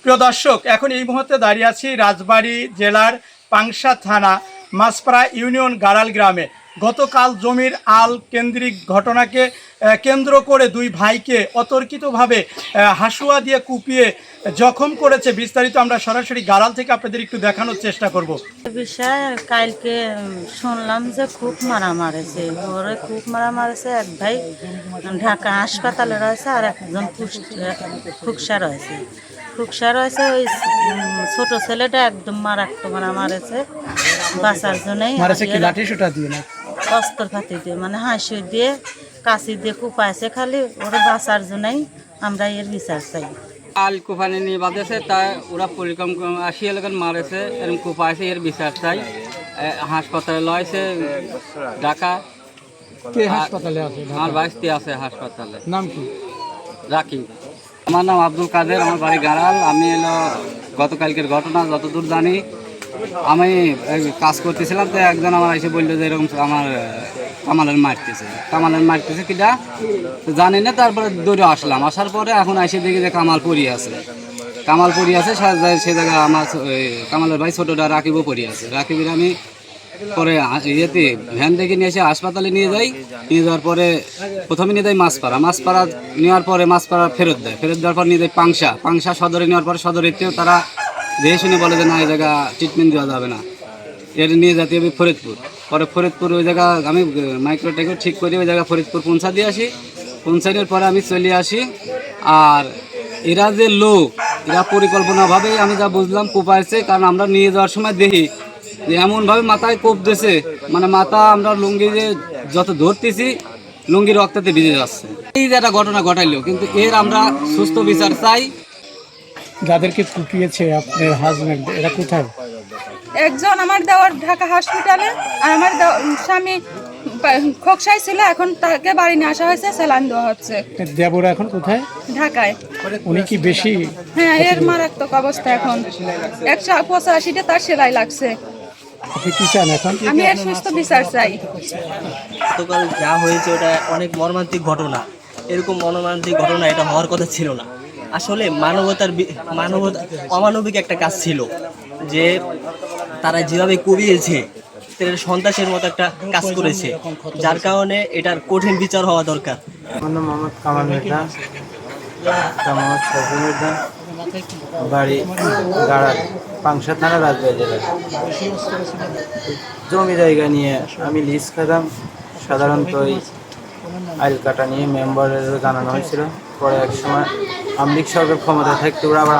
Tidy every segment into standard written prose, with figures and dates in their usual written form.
প্রিয় দর্শক, এখন এই মুহূর্তে দাঁড়িয়ে আছি রাজবাড়ী জেলার পাংশা থানা মাছপাড়া ইউনিয়ন গাড়াল গ্রামে। গতকাল জমির আল কেন্দ্রিক ঘটনাকে কেন্দ্র করে দুই ভাইকে অতর্কিতভাবে হাসুয়া দিয়ে কুপিয়ে জখম করেছে। বিস্তারিত আমরা সরাসরি গাড়াল থেকে আপনাদের একটু দেখানোর চেষ্টা করব। বিষয় কালকে শুনলাম যে খুব মারা মারেছে, ওরে খুব মারা মারেছে। এক ভাই ঢাকা হাসপাতালে রয়েছে আর একজন ফুকসা রয়েছে। ওই ছোট ছেলেটা একদম মারাত্মক মারা মারেছে। বাঁচার জন্যই অস্ত্র ফাতি দিয়ে মানে হাসি দিয়ে কাশি দিয়ে কুপাইছে, খালি ওরা বাঁচার জন্যই আমরা এর বিচার চাই। আল কুফানি নিয়ে বাঁধেছে, তাই ওরা পরিকল্পনা আসিয়া লোক মারেছে, এরকম কুপাইছে, এর বিচার চাই। হাসপাতালে লয়েছে ঢাকা। হাসপাতালে আছে? আমার বাইশটি আছে হাসপাতালে। নাম কি? রাখি। আমার নাম আব্দুল কাদের, আমার বাড়ি গাড়াল। আমি গতকালকের ঘটনা যতদূর জানি, আমি কাজ করতেছিলাম, তো একজন আমার এসে বললো যে এরকম আমার কামালের মারতেছে কিটা তো জানি না। তারপরে দৌড়ে আসলাম, আসার পরে এখন এসে দেখি যে কামাল পড়িয়ে আছে। সে জায়গায় আমার কামালের ভাই ছোটোটা রাকিবও পড়িয়ে আছে। রাকিবের আমি পরে ভ্যান থেকে নিয়ে এসে হাসপাতালে নিয়ে যাওয়ার পরে প্রথমে নিয়ে যাই মাছপাড়া নেওয়ার পরে মাছপাড়া ফেরত দেওয়ার পর নিয়ে যাই পাংশা সদরে নেওয়ার পরে সদরেতেও তারা দেখে শুনে বলে যে না, এই জায়গা ট্রিটমেন্ট দেওয়া যাবে না, এর নিয়ে যেতে হবে ফরিদপুর। ওই জায়গা আমি মাইক্রোটেকও ঠিক করি, ওই জায়গা ফরিদপুর পৌঁছানোর পরে আমি চলে আসি। আর এরা যে এরা পরিকল্পনাভাবেই আমি যা বুঝলাম কোপাইছে, কারণ আমরা নিয়ে যাওয়ার সময় দেখি যে এমনভাবে মাথায় কোপ দিয়েছে, মানে মাথা আমরা লুঙ্গি যে যত ধরতেছি লুঙ্গি রক্তাতে ভিজে যাচ্ছে। এই যে একটা ঘটনা ঘটাইলো, কিন্তু এর আমরা সুস্থ বিচার চাই। যাদেরকে কুপিয়েছে আপনার হাজবেন্ড, এরা কোথায়? একজন আমার দেওয়ার ঢাকা হসপিটালে, আর আমার স্বামী খোকসাই ছিল। এখন তাকে বাড়ি নিয়ে আসা হয়েছে, স্যালাইন দেওয়া হচ্ছে। দেবরা এখন কোথায়? ঢাকায়। উনি কি বেশি? হ্যাঁ, এর মারাত্মক অবস্থা। এখন 185টা তার সেলাই লাগছে। আপনি কি চান এখন? আমি এর সুস্থ বিচার চাই। গতকাল যা হয়েছে ওটা অনেক মর্মান্তিক ঘটনা। এরকম মর্মান্তিক ঘটনা এটা হওয়ার কথা ছিল না। আসলে অমানবিক একটা কাজ ছিল, যে তারা যেভাবে কুপিয়েছে সন্ত্রাসের মতো একটা কাজ করেছে, যার কারণে এটার কঠিন বিচার হওয়া দরকার। আমার নাম মোহাম্মদ কামাল মির্জা, বাড়ি গাড়াল, পাংশা থানা, রাজবাড়ী জেলা। জমি জায়গা নিয়ে আমি লিজ খেতাম। সাধারণত ওই আইল কাটা নিয়ে মেম্বারেরও জানানো হয়েছিল। পরে এক সময় আমলিগ সরকার ক্ষমতা থাকতে ওরা আবার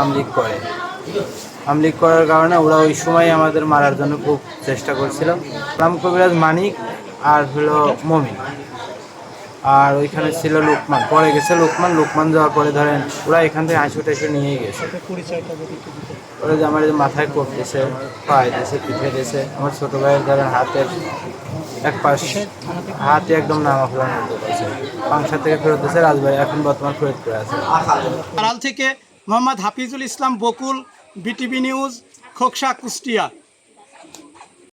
আমলিগ করার কারণে ওরা ওই সময় আমাদের মারার জন্য খুব চেষ্টা করছিল। রাম কবিরাজ মানিক আর হলো মমিন, আর ওইখানে ছিল লোকমান। পরে গেছে লোকমান যাওয়ার পরে ধরেন ওরা এখান থেকে হাসি নিয়ে গেছে। ওরা যে আমার মাথায় কোপ দিয়েছে, পায়ে দিয়েছে, পিঠে দিয়েছে। আমার ছোটো ভাইয়ের ধরেন হাতের এক পাশ হাতে একদম নামা ফেলার মতো করছে। পাংশা থেকে ফেরত দিয়েছে রাজবাড়ী, এখন বর্তমান ফরিদপুরে আছে। গাড়াল থেকে মোহাম্মদ হাফিজুল ইসলাম বকুল, বিটিভি নিউজ, খোকসা, কুষ্টিয়া।